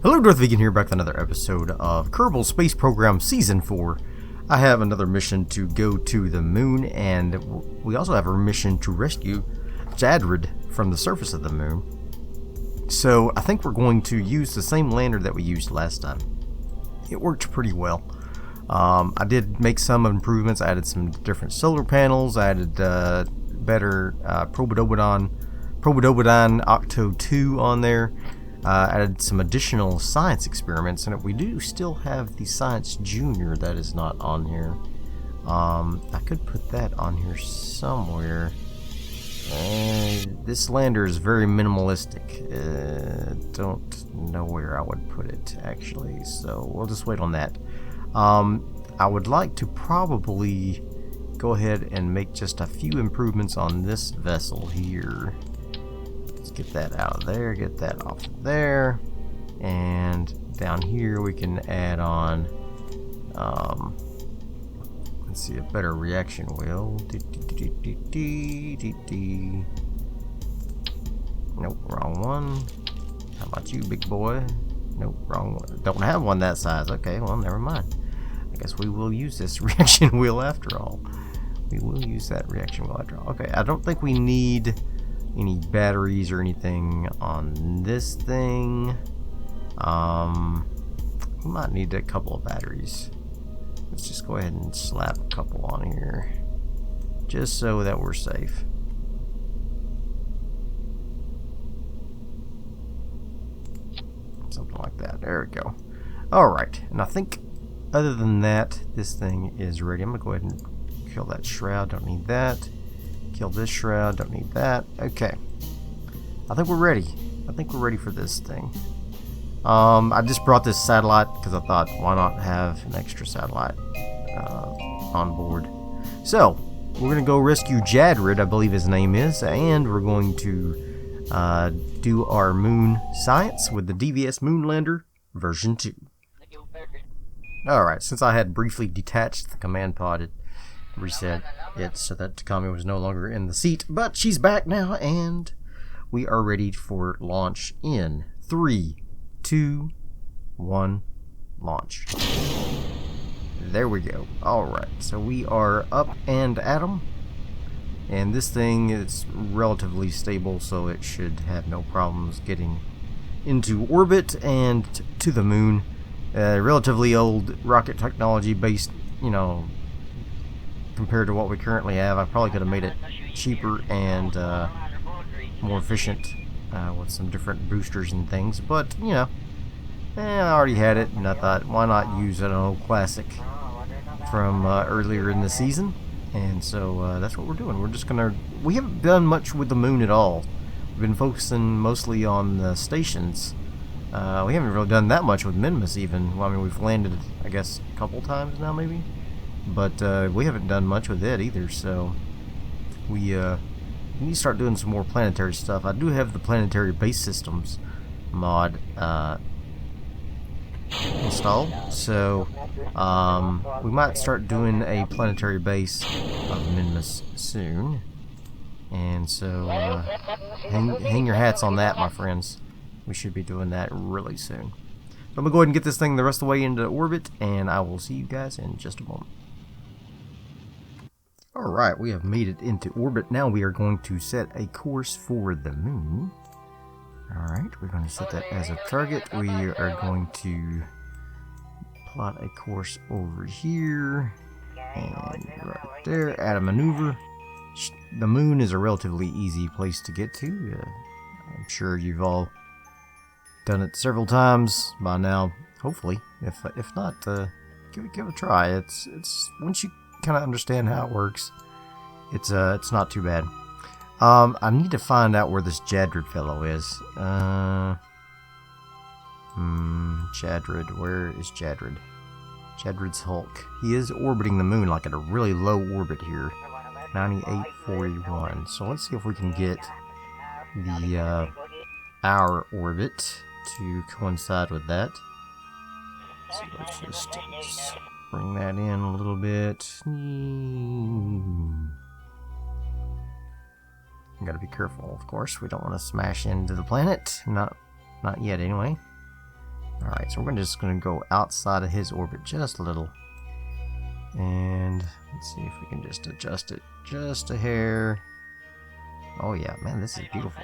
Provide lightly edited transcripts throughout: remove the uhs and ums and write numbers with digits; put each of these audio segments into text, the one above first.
Hello, Darthvegan here, back with another episode of Kerbal Space Program Season 4. I have another mission to go to the moon, and we also have a mission to rescue Jadrid from the surface of the moon. So I think we're going to use the same lander that we used last time. It worked pretty well. I did make some improvements. I added some different solar panels. I added better Probodobodon Octo 2 on there. Added some additional science experiments, and we do still have the Science Junior that is not on here. I could put that on here somewhere. This lander is very minimalistic. Don't know where I would put it actually, so we'll just wait on that. I would like to probably go ahead and make just a few improvements on this vessel here. Let's get that out of there, get that off of there, and down here we can add on, let's see, a better reaction wheel. Nope, wrong one. How about you, big boy? Nope, wrong one. Don't have one that size. Okay, well, never mind. I guess we will use this reaction wheel after all. We will use that reaction wheel after all. Okay, I don't think we need any batteries or anything on this thing. We might need a couple of batteries. Let's just go ahead and slap a couple on here, just so that we're safe. Something like that. There we go. Alright, and I think other than that, this thing is ready. I'm gonna go ahead and kill that shroud. Don't need that. Kill this shroud, don't need that. Okay. I think we're ready. I think we're ready for this thing. I just brought this satellite because I thought, why not have an extra satellite on board. So, we're going to go rescue Jadrid, I believe his name is, and we're going to do our moon science with the DVS Moonlander version 2. Alright, since I had briefly detached the command pod, it reset it so that Takami was no longer in the seat, but she's back now, and we are ready for launch in 3, 2, 1, launch. There we go. Alright, so we are up and at 'em, and this thing is relatively stable, so it should have no problems getting into orbit and to the moon. Relatively old rocket technology based, you know, compared to what we currently have. I probably could have made it cheaper and more efficient with some different boosters and things, but you know, I already had it, and I thought, why not use an old classic from earlier in the season? And so that's what we're doing. We're just gonna, we haven't done much with the moon at all. We've been focusing mostly on the stations. We haven't really done that much with Minmus even. Well, I mean, we've landed, I guess, a couple times now maybe, but we haven't done much with it either, so we need to start doing some more planetary stuff. I do have the Planetary Base Systems mod installed, so we might start doing a planetary base of Minmus soon, and so hang your hats on that, my friends. We should be doing that really soon. So I'm going to go ahead and get this thing the rest of the way into orbit, and I will see you guys in just a moment. Alright, we have made it into orbit. Now we are going to set a course for the moon. Alright, we're going to set that as a target. We are going to plot a course over here, and right there, add a maneuver. The moon is a relatively easy place to get to. I'm sure you've all done it several times by now, hopefully. If not, give it a try. It's once you kind of understand how it works, it's not too bad. I need to find out where this Jadrid fellow is. Jadrid, where is Jadrid? Jadrid's Hulk. He is orbiting the moon like at a really low orbit here, 9841. So let's see if we can get the our orbit to coincide with that. So let's just bring that in a little bit. You gotta be careful, of course. We don't want to smash into the planet. Not yet, anyway. Alright, so we're just going to go outside of his orbit just a little. And let's see if we can just adjust it just a hair. Oh yeah, man, this is beautiful.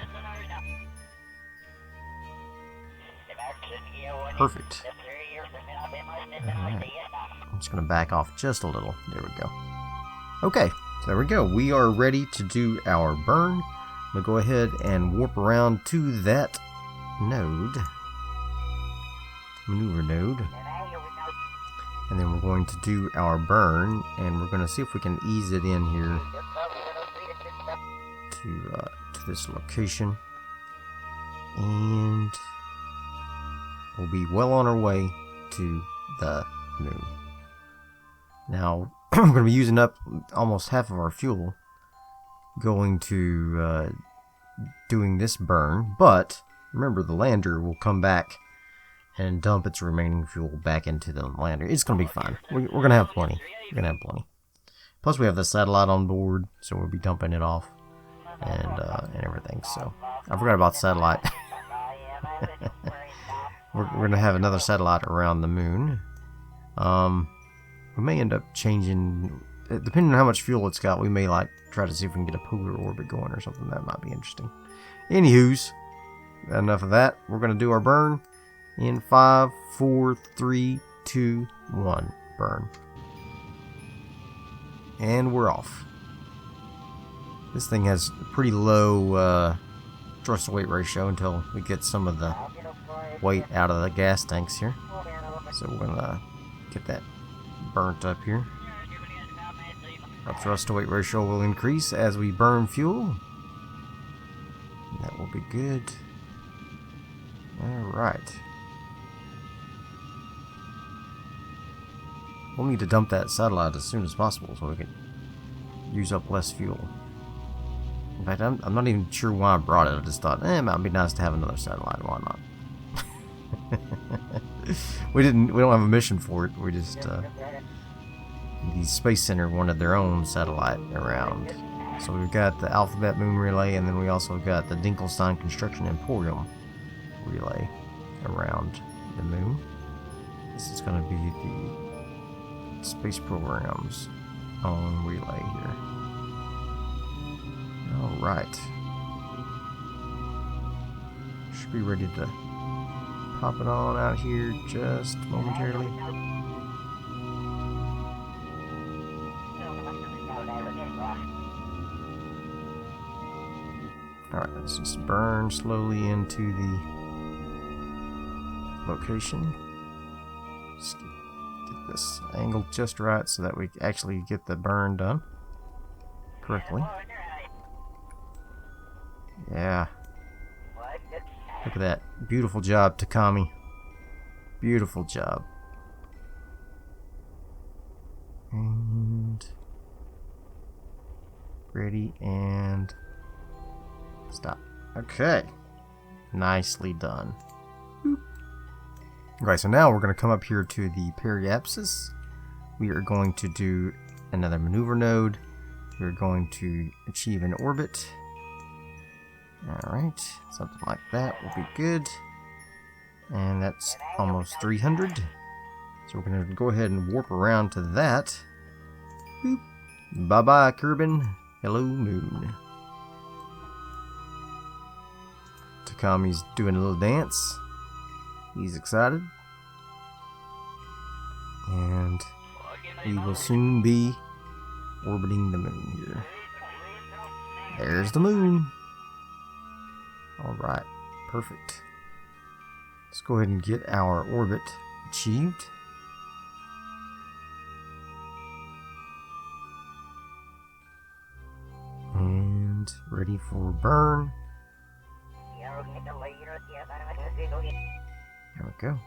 Perfect. Alright. I'm just going to back off just a little. There we go. Okay, so there we go. We are ready to do our burn. I'm going to go ahead and warp around to that node. Maneuver node. And then we're going to do our burn, and we're going to see if we can ease it in here to this location. And we'll be well on our way to the moon. Now, we're going to be using up almost half of our fuel going to doing this burn, but remember the lander will come back and dump its remaining fuel back into the lander. It's going to be fine. We're going to have plenty. We're going to have plenty. Plus we have the satellite on board, so we'll be dumping it off and everything. So I forgot about satellite. We're going to have another satellite around the moon. We may end up changing, depending on how much fuel it's got, we may like try to see if we can get a polar orbit going or something. That might be interesting. Anywho's, enough of that. We're going to do our burn in 5, 4, 3, 2, 1. Burn. And we're off. This thing has a pretty low thrust to weight ratio until we get some of the weight out of the gas tanks here. So we're going to get that burnt up here. Our thrust to weight ratio will increase as we burn fuel. That will be good. Alright. We'll need to dump that satellite as soon as possible so we can use up less fuel. In fact, I'm not even sure why I brought it. I just thought, it might be nice to have another satellite. Why not? We don't have a mission for it. We just the Space Center wanted their own satellite around. So we've got the Alphabet Moon Relay, and then we also got the Dinkelstein Construction Emporium Relay around the moon. This is going to be the space program's own relay here. Alright. Should be ready to pop it on out here just momentarily. Alright, let's just burn slowly into the location. Just get this angled just right so that we actually get the burn done correctly. Yeah. Look at that. Beautiful job, Takami. Beautiful job. And ready and stop. Okay. Nicely done. Boop. Okay, so now we're going to come up here to the periapsis. We are going to do another maneuver node. We're going to achieve an orbit. Alright, something like that will be good. And that's almost 300. So we're going to go ahead and warp around to that. Boop. Bye-bye, Kerbal. Hello, moon. Takami's doing a little dance. He's excited. And we will soon be orbiting the moon here. There's the moon. Alright, perfect. Let's go ahead and get our orbit achieved. And ready for burn. There we go.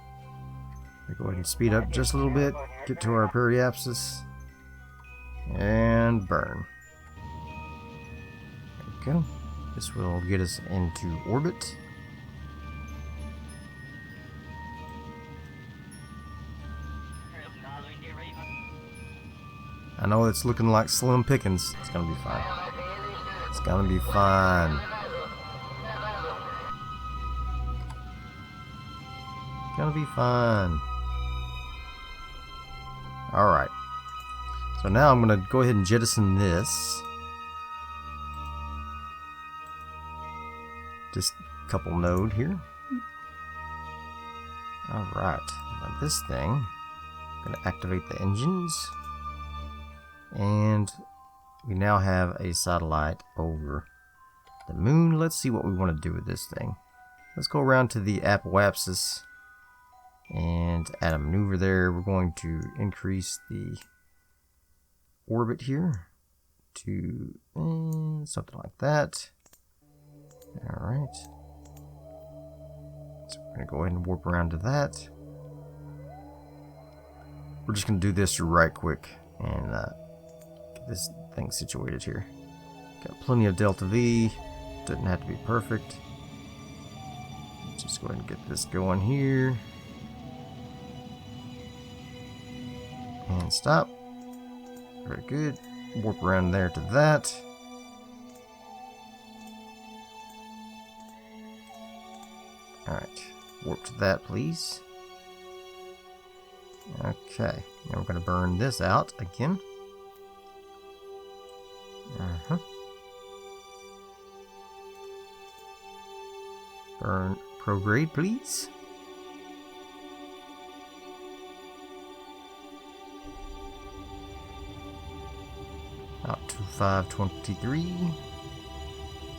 We'll go ahead and speed up just a little bit, get to our periapsis, and burn. There we go. This will get us into orbit. I know it's looking like slim pickings. It's gonna be fine. It's gonna be fine. gonna be fine. Alright. So now I'm gonna go ahead and jettison this. Just a couple node here. Alright. Now this thing, I'm gonna activate the engines. And we now have a satellite over the moon. Let's see what we want to do with this thing. Let's go around to the apoapsis and add a maneuver there. We're going to increase the orbit here to something like that. Alright. So we're going to go ahead and warp around to that. We're just going to do this right quick and get this thing situated here. Got plenty of delta V. Doesn't have to be perfect. Just go ahead and get this going here. And stop. Very good. Warp around there to that. Alright. Warp to that, please. Okay. Now we're going to burn this out again. Burn prograde, please. Out to 523.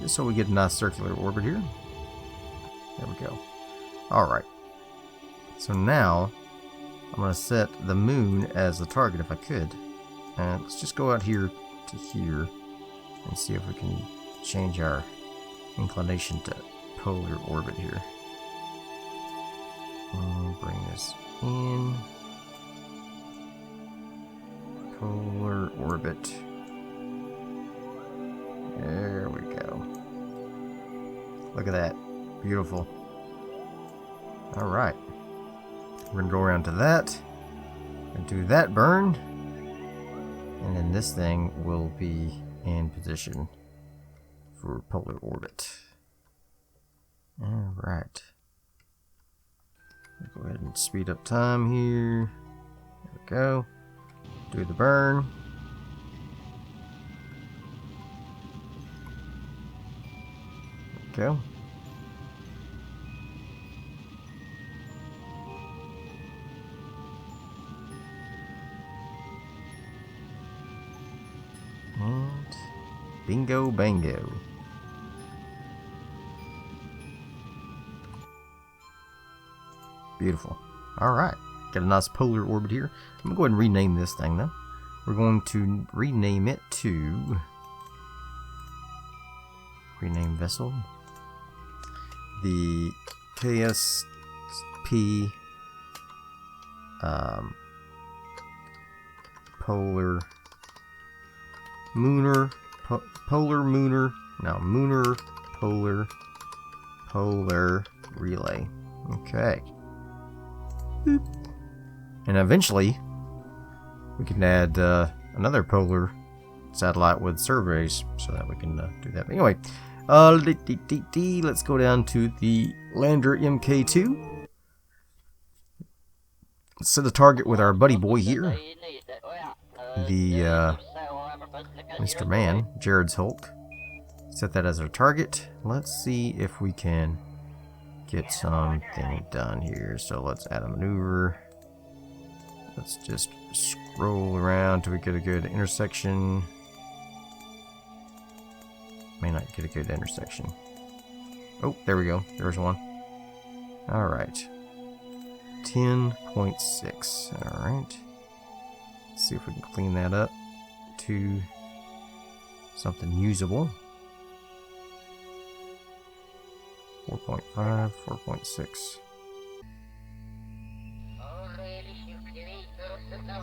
Just so we get a nice circular orbit here. There we go. Alright. So now I'm going to set the moon as the target if I could. And let's just go out here to here and see if we can change our inclination to polar orbit here. And bring this in. Polar orbit. There we go. Look at that. Beautiful. Alright. We're going to go around to that. And do that burn. And then this thing will be in position for polar orbit. Alright. Go ahead and speed up time here. There we go. Do the burn. There we go. And bingo bango. Beautiful. Alright. Got a nice polar orbit here. I'm going to go ahead and rename this thing though. We're going to rename it to... rename vessel. The KSP Polar Mooner Polar Mooner Mooner Polar Relay. Okay. And eventually we can add another polar satellite with surveys so that we can do that. But anyway, let's go down to the lander MK2. Let's set a target with our buddy boy here, the Mr. Man, Jared's Hulk. Set that as our target. Let's see if we can get something done here. So let's add a maneuver. Let's just scroll around till we get a good intersection. May not get a good intersection. Oh, there we go. There's one. Alright. 10.6. Alright. Let's see if we can clean that up to something usable. 4.5, 4.6.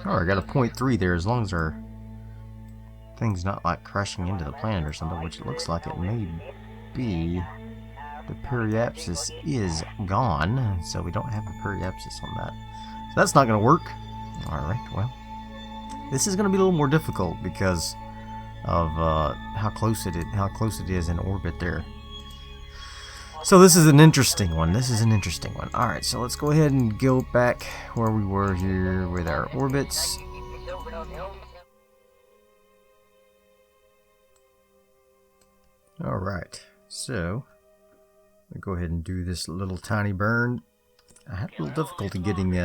Alright, I got a 0.3 there, as long as our thing's not like crashing into the planet or something, which it looks like it may be. The periapsis is gone, so we don't have a periapsis on that. So that's not going to work. Alright, well. This is going to be a little more difficult because of how close it is in orbit there. So this is an interesting one. Alright, so let's go ahead and go back where we were here with our orbits. Alright, so I'll go ahead and do this little tiny burn. I had a little difficulty getting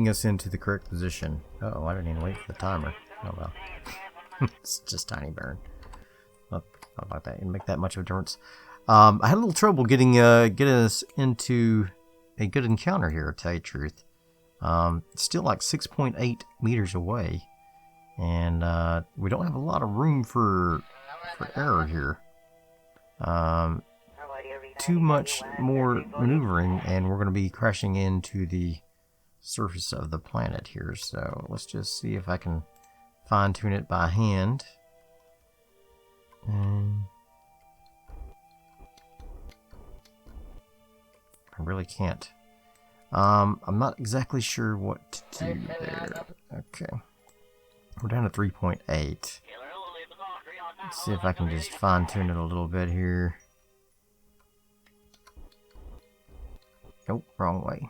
us into the correct position. Uh oh, I didn't even wait for the timer. Oh well. It's just tiny burn. Not like that. It didn't make that much of a difference. I had a little trouble getting us into a good encounter here, to tell you the truth. It's still like 6.8 meters away, and we don't have a lot of room for error here. Too much more maneuvering, and we're going to be crashing into the surface of the planet here. So let's just see if I can fine-tune it by hand. And I really can't. I'm not exactly sure what to do there. Okay. We're down to 3.8. Let's see if I can just fine-tune it a little bit here. Nope, wrong way.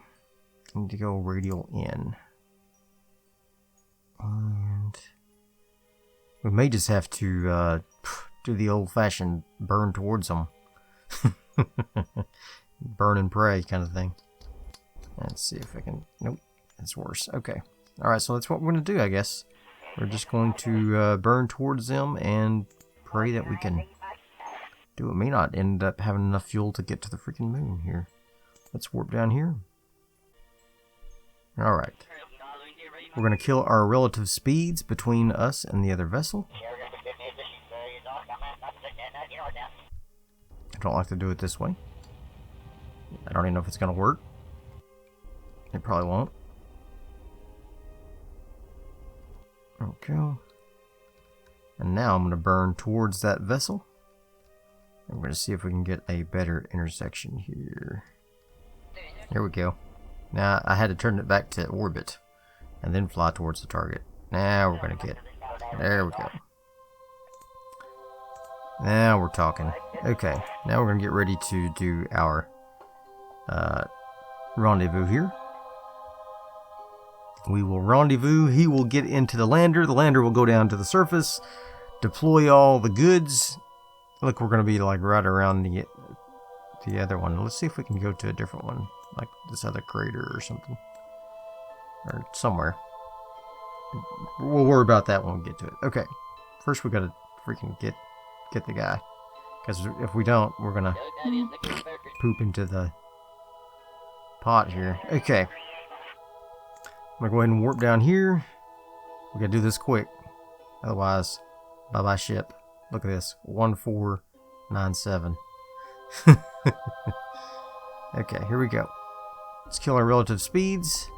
I need to go radial in. And we may just have to do the old-fashioned burn towards them. Burn and pray kind of thing. Let's see if I can... Nope, that's worse. Okay. Alright, so that's what we're going to do, I guess. We're just going to burn towards them and pray that we can do it. May not end up having enough fuel to get to the freaking moon here. Let's warp down here. Alright. We're going to kill our relative speeds between us and the other vessel. I don't like to do it this way. I don't even know if it's going to work. It probably won't. Okay. And now I'm going to burn towards that vessel. And we're going to see if we can get a better intersection here. Here we go. Now I had to turn it back to orbit and then fly towards the target. Now we're going to get... There we go. Now we're talking. Okay, now we're going to get ready to do our rendezvous here. We will rendezvous. He will get into the lander. The lander will go down to the surface, deploy all the goods. Look, we're going to be like right around the other one. Let's see if we can go to a different one, like this other crater or something, or somewhere. We'll worry about that when we get to it. Okay, first we got to freaking get the guy, because if we don't, we're gonna poop into the pot here. Okay, I'm gonna go ahead and warp down here. We gotta do this quick, otherwise, bye-bye ship. Look at this, 1497. Okay, here we go. Let's kill our relative speeds.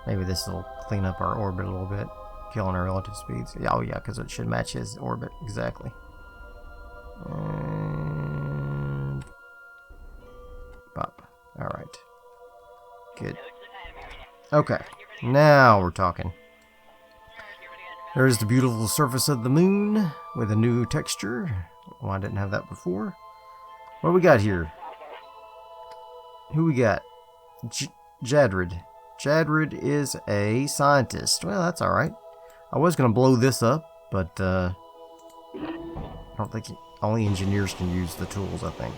Maybe this will clean up our orbit a little bit. Killing our relative speeds. Oh yeah, because it should match his orbit exactly. And pop. Alright. Good. Okay. Now we're talking. There's the beautiful surface of the moon with a new texture. Well, I didn't have that before. What do we got here? Who we got? Jadrid. Jadrid is a scientist. Well, that's alright. I was going to blow this up, but I don't think only engineers can use the tools, I think.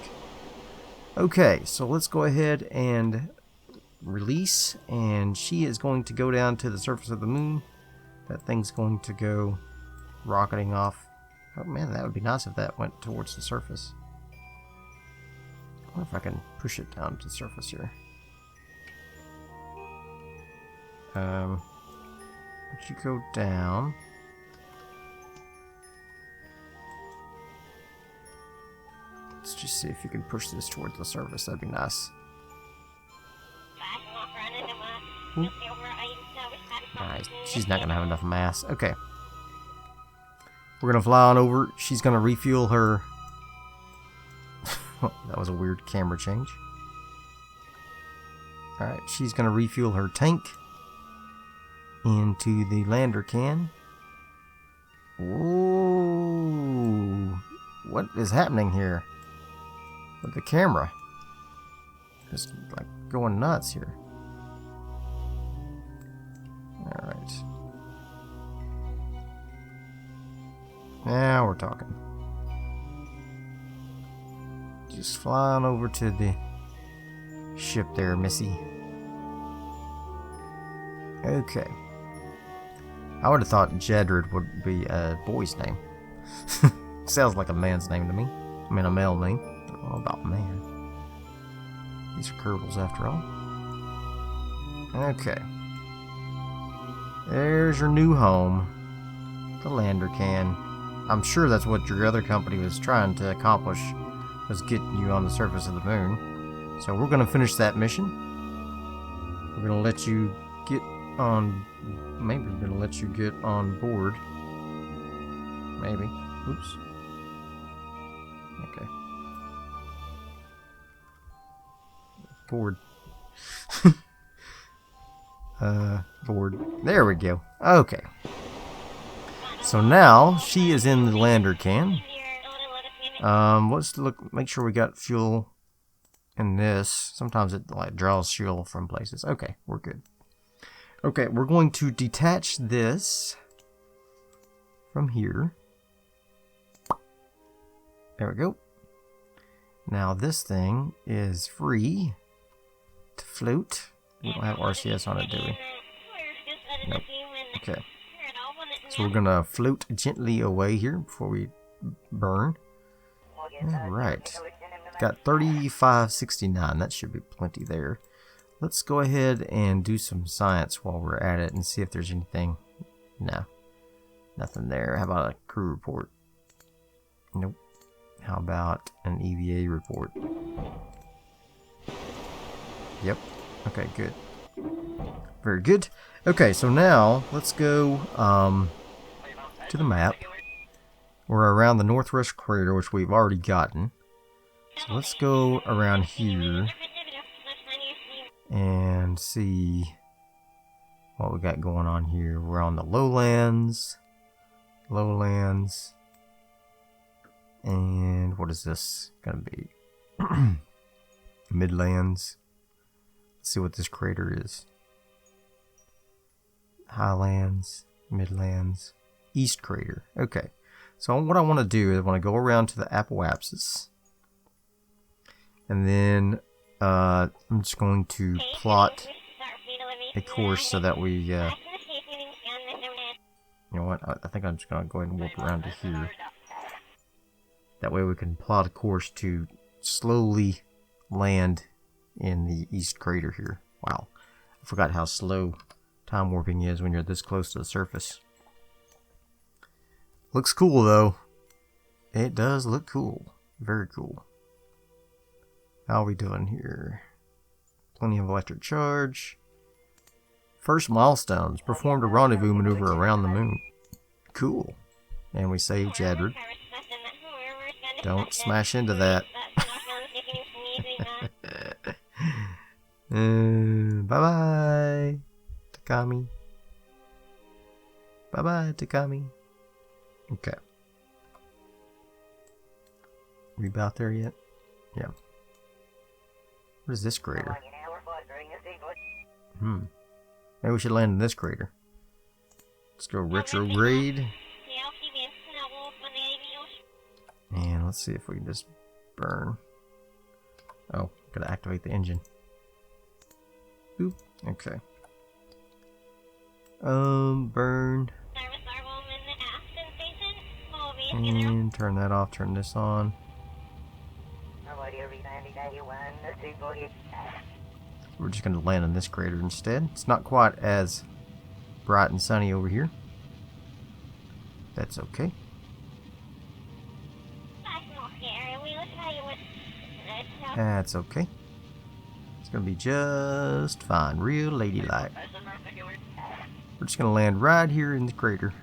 Okay, so let's go ahead and release, and she is going to go down to the surface of the moon. That thing's going to go rocketing off. Oh man, that would be nice if that went towards the surface. I wonder if I can push it down to the surface here. Would you go down? Let's just see if you can push this towards the surface. That'd be nice. Nice. She's not going to have enough mass. Okay. We're going to fly on over. She's going to refuel her... That was a weird camera change. Alright, she's going to refuel her tank into the lander can. Whoa! What is happening here? But the camera is like going nuts here. Alright. Now we're talking. Just flying over to the ship there, Missy. Okay. I would have thought Jedrid would be a boy's name. Sounds like a man's name to me. I mean, a male name. I don't know about man. These are Kerbals after all. Okay. There's your new home. The lander can. I'm sure that's what your other company was trying to accomplish, was getting you on the surface of the moon. So we're going to finish that mission. We're going to let you get on... Maybe we're going to let you get on board. Maybe. Oops. Okay. Board. Board. There we go. Okay. So now she is in the lander can. Let's look. Make sure we got fuel in this. Sometimes it like draws fuel from places. Okay, we're good. Okay, we're going to detach this from here. There we go. Now this thing is free to float. We don't have RCS on it, do we? Nope. Okay. So we're going to float gently away here before we burn. Alright. Got 3569. That should be plenty there. Let's go ahead and do some science while we're at it and see if there's anything. No. Nothing there. How about a crew report? Nope. How about an EVA report? Yep. Okay, good. Very good. Okay, so now let's go to the map. We're around the Northwest Crater, which we've already gotten. So let's go around here and see what we got going on here. We're on the lowlands. Lowlands. And what is this gonna be? Midlands. Let's see what this crater is. Highlands, Midlands, East Crater. Okay. So what I want to do is I want to go around to the apoapsis. And then I'm just going to plot a course so that we, you know what, I think I'm just going to go ahead and warp around to here. That way we can plot a course to slowly land in the East Crater here. Wow, I forgot how slow time warping is when you're this close to the surface. Looks cool though. It does look cool. Very cool. How are we doing here? Plenty of electric charge. First milestones. Performed a rendezvous maneuver around the moon. Cool. And we saved Jedrid. Don't smash into that. Bye-bye, Takami. Bye-bye, Takami. Okay. We about there yet? Yeah. What is this crater? Maybe we should land in this crater. Let's go retrograde. And let's see if we can just burn. Oh, gotta activate the engine. Oop. Okay. Burn. And turn that off, turn this on. We're just going to land in this crater instead. It's not quite as bright and sunny over here. That's okay. That's okay. It's going to be just fine. Real ladylike. We're just going to land right here in the crater.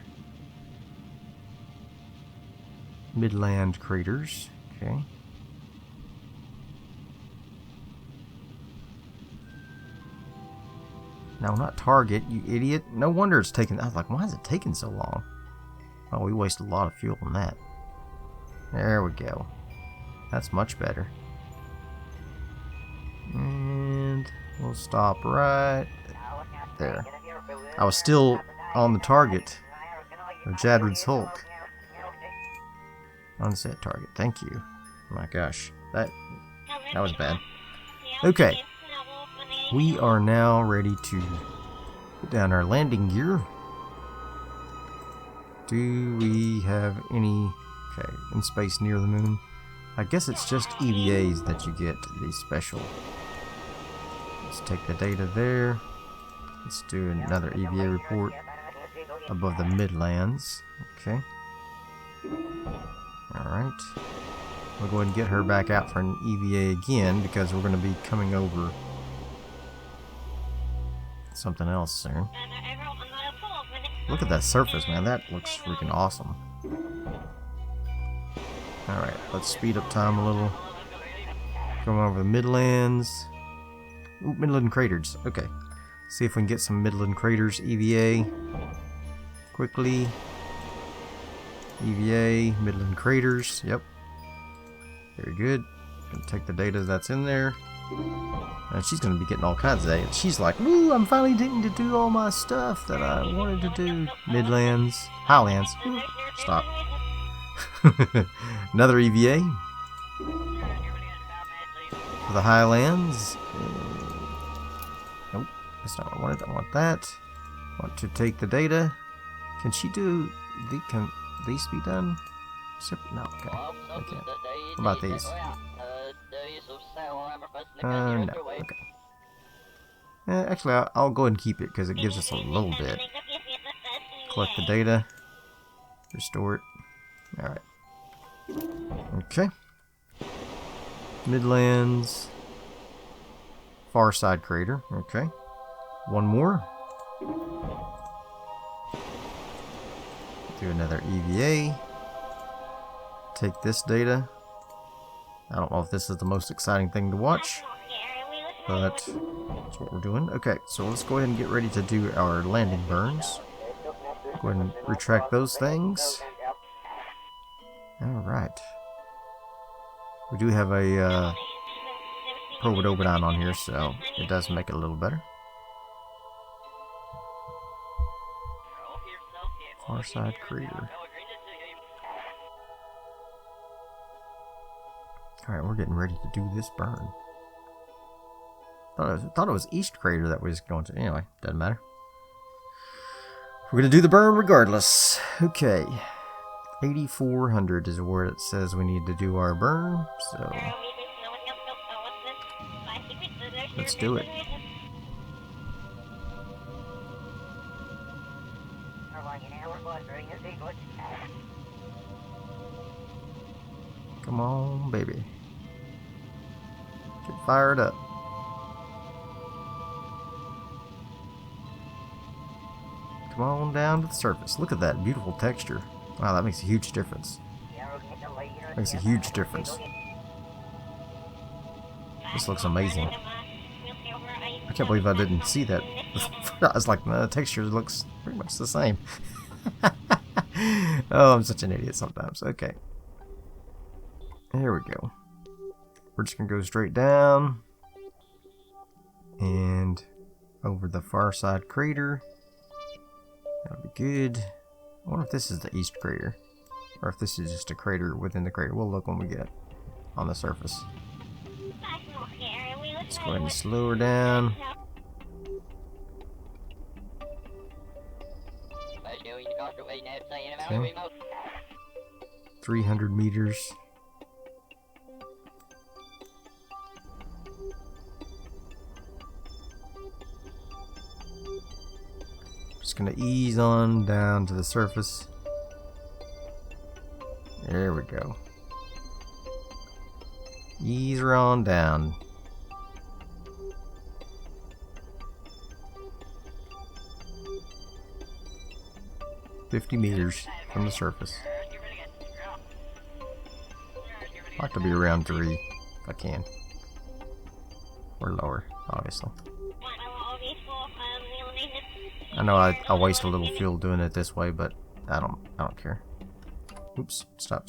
Midland craters. Okay. No, not target, you idiot. No wonder it's taking... I was like, why is it taking so long? Oh, we wasted a lot of fuel on that. There we go. That's much better. We'll stop right there. I was still on the target of Jadrod's Hulk. Unset target. Thank you. Oh my gosh. That was bad. Okay. We are now ready to put down our landing gear. Do we have any... Okay, in space near the moon. I guess it's just EVAs that you get these special. Let's take the data there. Let's do another EVA report above the Midlands. Okay. Alright. We'll go ahead and get her back out for an EVA again because we're going to be coming over something else soon. Look at that surface, man. That looks freaking awesome. Alright, let's speed up time a little. Going over the Midlands. Ooh, Midland Craters. Okay. See if we can get some Midland Craters EVA. Quickly. EVA, Midland Craters. Yep. Very good. Gonna take the data that's in there. And she's gonna be getting all kinds of data. She's like, woo, I'm finally getting to do all my stuff that I wanted to do. Midlands. Highlands. Ooh, stop. Another EVA. For the Highlands. Nope. That's not what I wanted. I want that. I want to take the data. Can she do... Can these be done? No, okay. Okay. What about these? No, okay. Actually, I'll go ahead and keep it because it gives us a little bit. Collect the data. Restore it. Alright. Okay. Midlands. Far side crater. Okay. One more. Do another EVA. Take this data. I don't know if this is the most exciting thing to watch, but that's what we're doing. Okay, so let's go ahead and get ready to do our landing burns. Go ahead and retract those things. Alright. We do have a Providobodine on here, so it does make it a little better. Far side crater. Alright, we're getting ready to do this burn. Thought it was East Crater that was going to. Anyway, doesn't matter. We're going to do the burn regardless. Okay. 8,400 is where it says we need to do our burn. So, let's do it. Come on, baby. Get fired up. Come on down to the surface. Look at that beautiful texture. Wow, that makes a huge difference. Makes a huge difference. This looks amazing. I can't believe I didn't see that. I was like, the texture looks pretty much the same. Oh, I'm such an idiot sometimes. Okay. There we go. We're just going to go straight down. And over the far side crater. That'll be good. I wonder if this is the east crater. Or if this is just a crater within the crater. We'll look when we get on the surface. Let's go ahead and slow her down. Okay. 300 meters. Just gonna ease on down to the surface. There we go. Ease her on down. $50 meters from the surface. I'd like to be around 3 if I can. Or lower, obviously. I know I waste a little fuel doing it this way, but I don't care. Oops! Stop!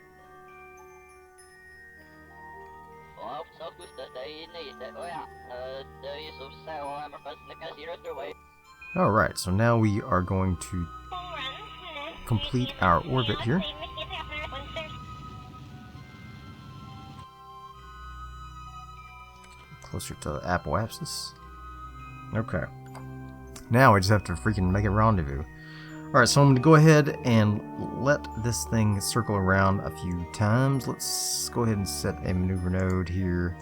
Alright, so now we are going to complete our orbit here. Closer to the apple axis. Okay. Now I just have to freaking make a rendezvous. Alright, so I'm going to go ahead and let this thing circle around a few times. Let's go ahead and set a maneuver node here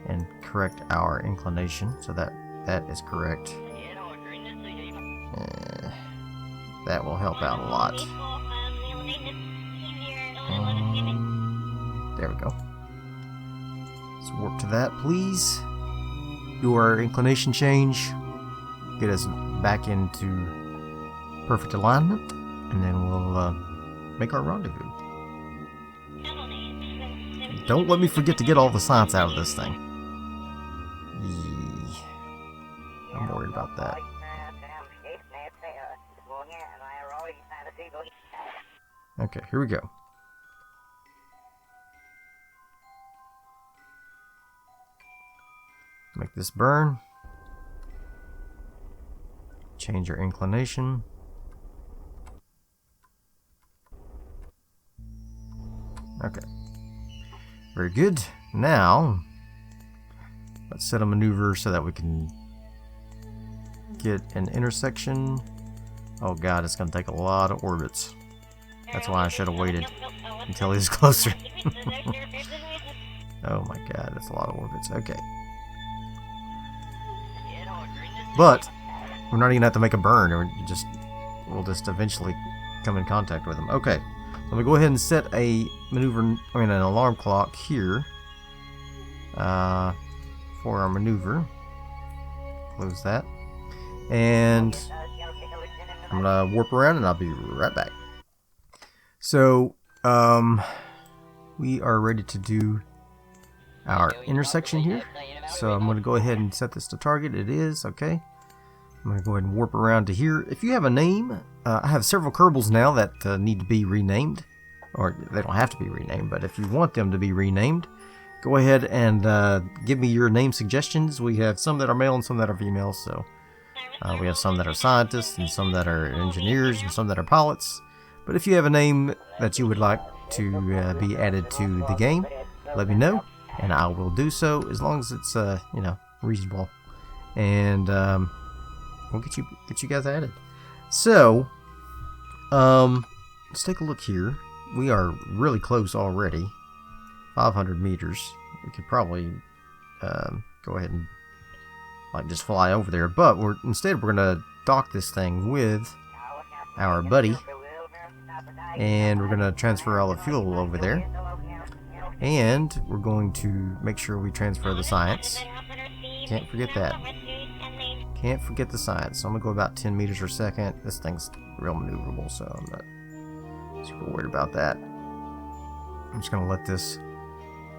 and correct our inclination so that is correct. That will help out a lot. There we go. Let's warp to that, please. Do our inclination change. Get us back into perfect alignment, and then we'll make our rendezvous. Don't let me forget to get all the science out of this thing. I'm worried about that. Okay, here we go. Make this burn. Change your inclination. Okay. Very good. Now, let's set a maneuver so that we can get an intersection. Oh god, it's going to take a lot of orbits. That's why I should have waited until he's closer. Oh my god, that's a lot of orbits. Okay. But we're not even going to have to make a burn, or we'll just eventually come in contact with him. Okay. Let me go ahead and set a an alarm clock here for our maneuver. Close that. And I'm going to warp around and I'll be right back. So, we are ready to do our intersection here. So I'm going to go ahead and set this to target. It is, okay. I'm going to go ahead and warp around to here. If you have a name, I have several Kerbals now that need to be renamed. Or they don't have to be renamed, but if you want them to be renamed, go ahead and give me your name suggestions. We have some that are male and some that are female. So we have some that are scientists and some that are engineers and some that are pilots. But if you have a name that you would like to be added to the game, let me know, and I will do so as long as it's reasonable, and we'll get you guys added. So let's take a look here. We are really close already. 500 meters. We could probably go ahead and just fly over there, but instead we're gonna dock this thing with our buddy. And we're going to transfer all the fuel over there. And we're going to make sure we transfer the science. Can't forget that. Can't forget the science. So I'm going to go about 10 meters per second. This thing's real maneuverable, so I'm not super worried about that. I'm just going to let this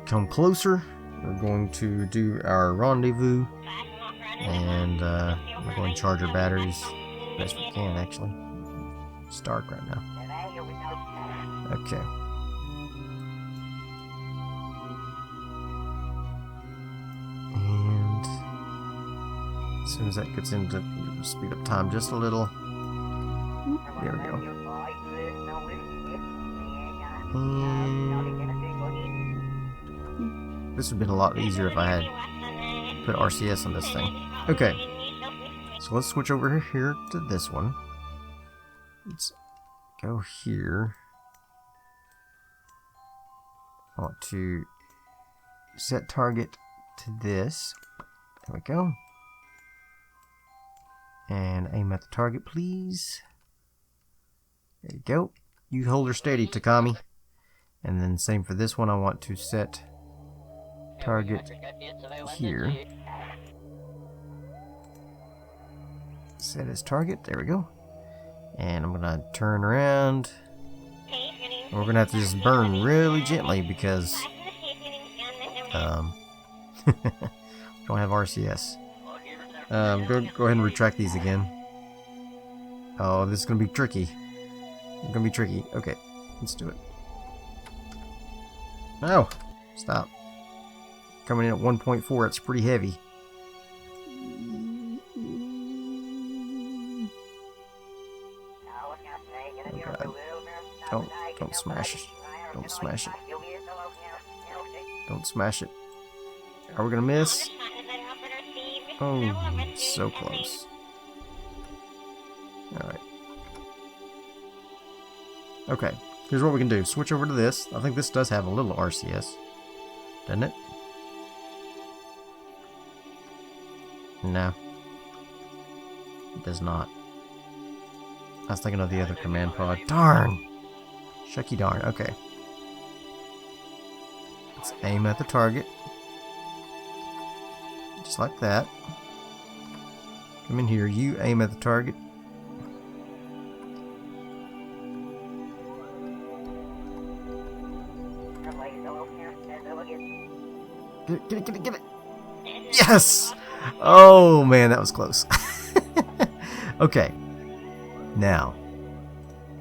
come closer. We're going to do our rendezvous. And we're going to charge our batteries best we can, actually. It's dark right now. Okay. And as soon as that gets into, we'll speed up time just a little. There we go. And this would have been a lot easier if I had put RCS on this thing. Okay. So let's switch over here to this one. Let's go here. I want to set target to this. There we go. And aim at the target, please. There you go. You hold her steady, Takami. And then same for this one. I want to set target here. Set as target. There we go. And I'm going to turn around. And we're going to have to just burn really gently because don't have RCS. Go ahead and retract these again. Oh, this is going to be tricky. It's going to be tricky. Okay, let's do it. No! Stop. Coming in at 1.4, it's pretty heavy. Don't smash it. Don't smash it. Don't smash it. Are we gonna miss? Oh, so close. Alright. Okay, here's what we can do. Switch over to this. I think this does have a little RCS. Doesn't it? No. It does not. I was thinking of the other command pod. Darn! Shucky darn. Okay. Let's aim at the target. Just like that. Come in here. You aim at the target. Get it. Yes! Oh, man, that was close. Okay. Now,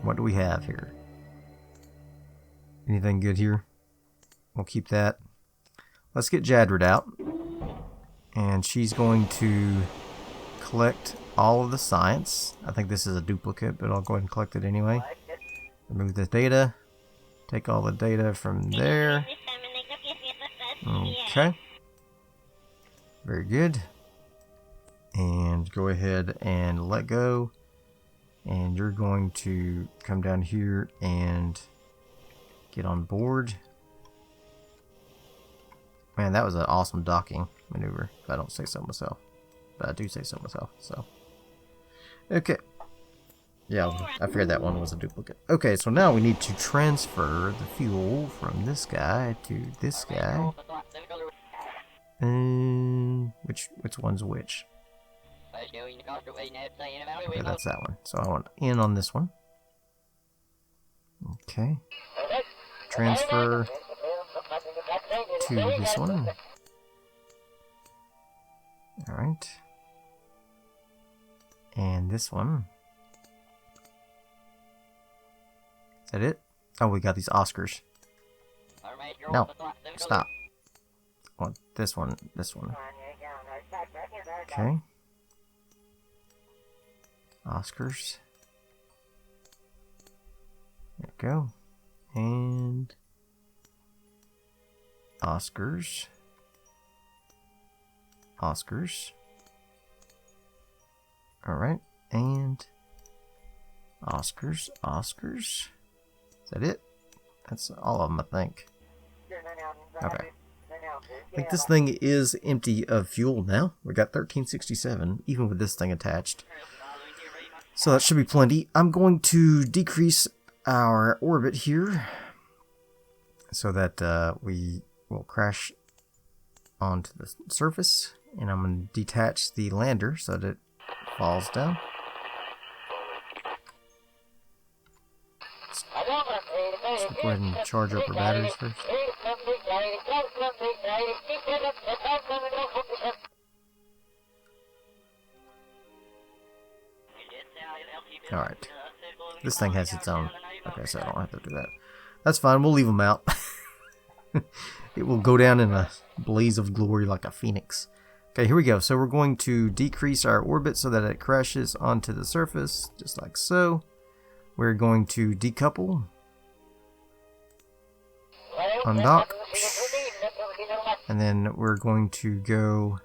what do we have here? Anything good here? We'll keep that. Let's get Jadred out. And she's going to collect all of the science. I think this is a duplicate, but I'll go ahead and collect it anyway. Remove the data. Take all the data from there. Okay. Very good. And go ahead and let go. And you're going to come down here and get on board. Man, that was an awesome docking maneuver, if I don't say so myself. But I do say so myself, so. Okay. Yeah, I figured that one was a duplicate. Okay, so now we need to transfer the fuel from this guy to this guy. Which one's which? Okay, that's that one. So I want in on this one. Okay. Transfer to this one. Alright. And this one. Is that it? Oh, we got these Oscars. No, stop. I want this one, this one. Okay. Oscars. There we go. And Oscars. Oscars. Alright. And Oscars. Oscars. Is that it? That's all of them, I think. Okay. I think this thing is empty of fuel now. We got 1367, even with this thing attached. So that should be plenty. I'm going to decrease our orbit here so that we will crash onto the surface. And I'm going to detach the lander so that it falls down. So go ahead and charge up our batteries first. Alright. This thing has its own. Okay, so I don't have to do that. That's fine, we'll leave them out. It will go down in a blaze of glory like a phoenix. Okay, here we go. So we're going to decrease our orbit so that it crashes onto the surface, just like so. We're going to decouple. Undock. And then we're going to go...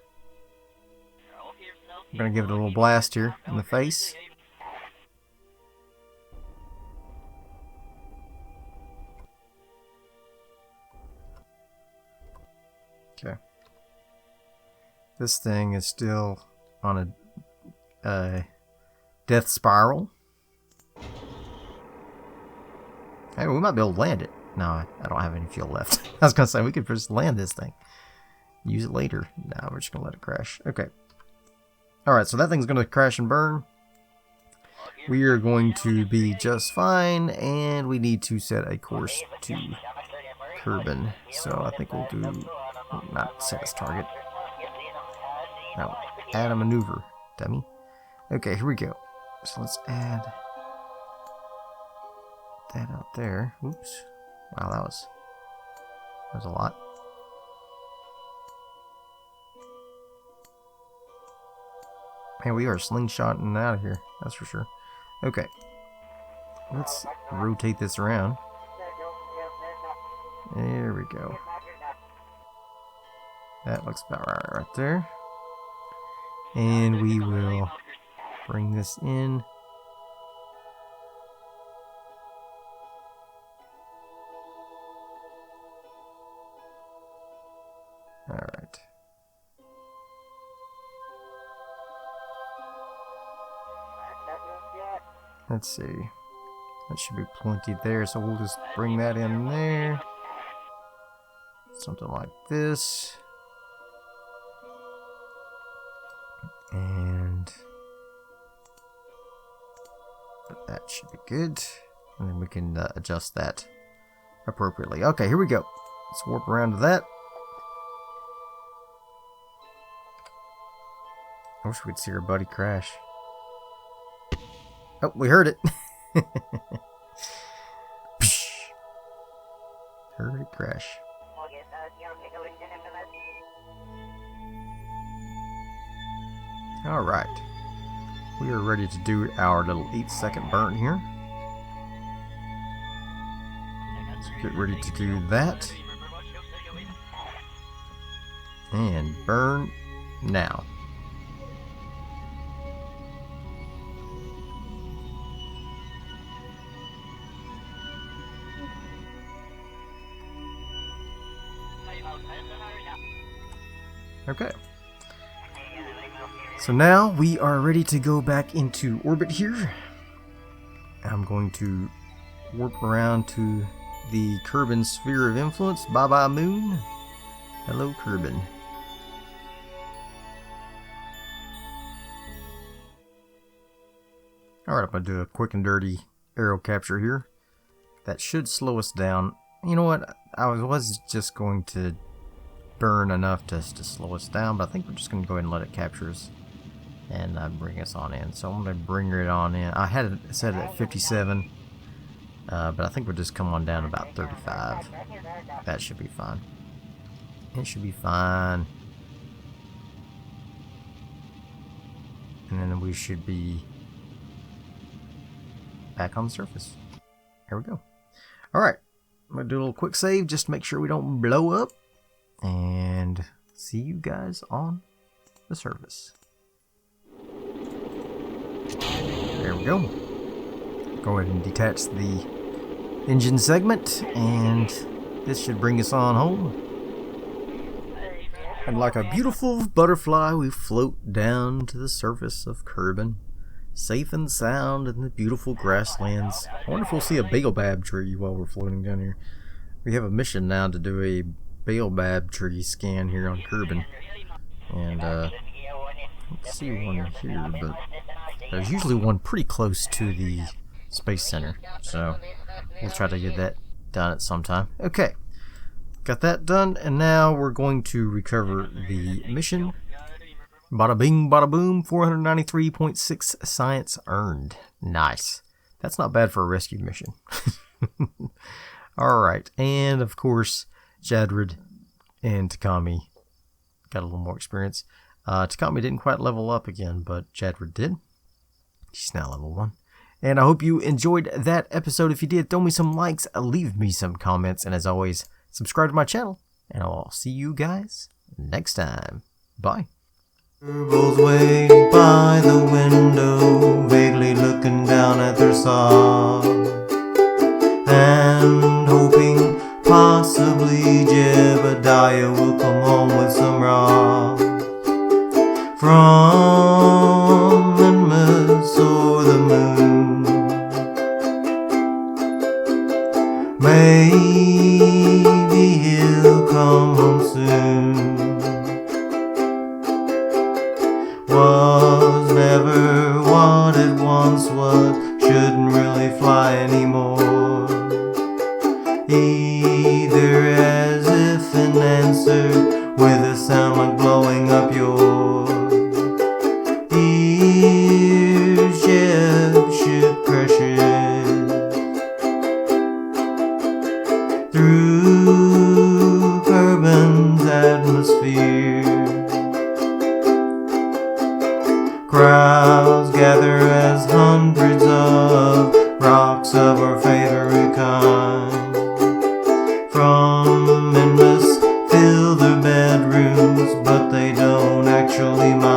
We're going to give it a little blast here in the face. Okay. This thing is still on a death spiral. Hey, we might be able to land it. No, I don't have any fuel left. I was going to say, we could just land this thing. Use it later. No, we're just going to let it crash. Okay. Alright, so that thing's going to crash and burn. We are going to be just fine, and we need to set a course to Kerbal. So I think we'll do... Not set as target. No, add a maneuver, dummy. Okay, here we go. So let's add that out there. Oops. Wow, that was a lot. Man, we are slingshotting out of here. That's for sure. Okay. Let's rotate this around. There we go. That looks about right there. And we will bring this in. Alright. Let's see. That should be plenty there, so we'll just bring that in there. Something like this. And that should be good. And then we can adjust that appropriately. Okay, here we go. Let's warp around to that. I wish we'd see our buddy crash. Oh, we heard it. Heard it crash. Alright. We are ready to do our little 8-second burn here. Let's get ready to do that. And burn now. Okay. So now we are ready to go back into orbit here. I'm going to warp around to the Kerbal sphere of influence. Bye bye moon. Hello Kerbal. Alright, I'm going to do a quick and dirty aero capture here. That should slow us down. You know what? I was just going to burn enough to slow us down, but I think we're just going to go ahead and let it capture us and bring us on in. So I'm going to bring it on in. I had it set at 57, but I think we'll just come on down about 35. That should be fine. It should be fine. And then we should be back on the surface. Here we go. Alright, I'm going to do a little quick save just to make sure we don't blow up. And see you guys on the surface. There we go. Go ahead and detach the engine segment, and this should bring us on home. And like a beautiful butterfly, we float down to the surface of Kerbal, safe and sound in the beautiful grasslands. I wonder if we'll see a baobab tree while we're floating down here. We have a mission now to do a baobab tree scan here on Kerbal, and I don't see one here, but there's usually one pretty close to the Space Center, so we'll try to get that done at some time. Okay, got that done, and now we're going to recover the mission. Bada bing, bada boom, 493.6 science earned. Nice. That's not bad for a rescue mission. Alright, and of course Jadrid and Takami got a little more experience. Takami didn't quite level up again, but Jadrid did. She's now level 1. And I hope you enjoyed that episode. If you did, throw me some likes, leave me some comments, and as always, subscribe to my channel, and I'll see you guys next time. Bye. Kerbal's waiting by the window, vaguely looking down at their saw, and hoping possibly Jebediah will come home with some raw from Enmas or the moon. Maybe he'll come home soon. Was never what it once was, shouldn't really fly anymore. Either as if an answer with a sound like blowing up your ears. Ship crashes through Kerbal's atmosphere. Crowds gather as hundreds of rocks of our favorite kind. From endless fill their bedrooms, but they don't actually mind.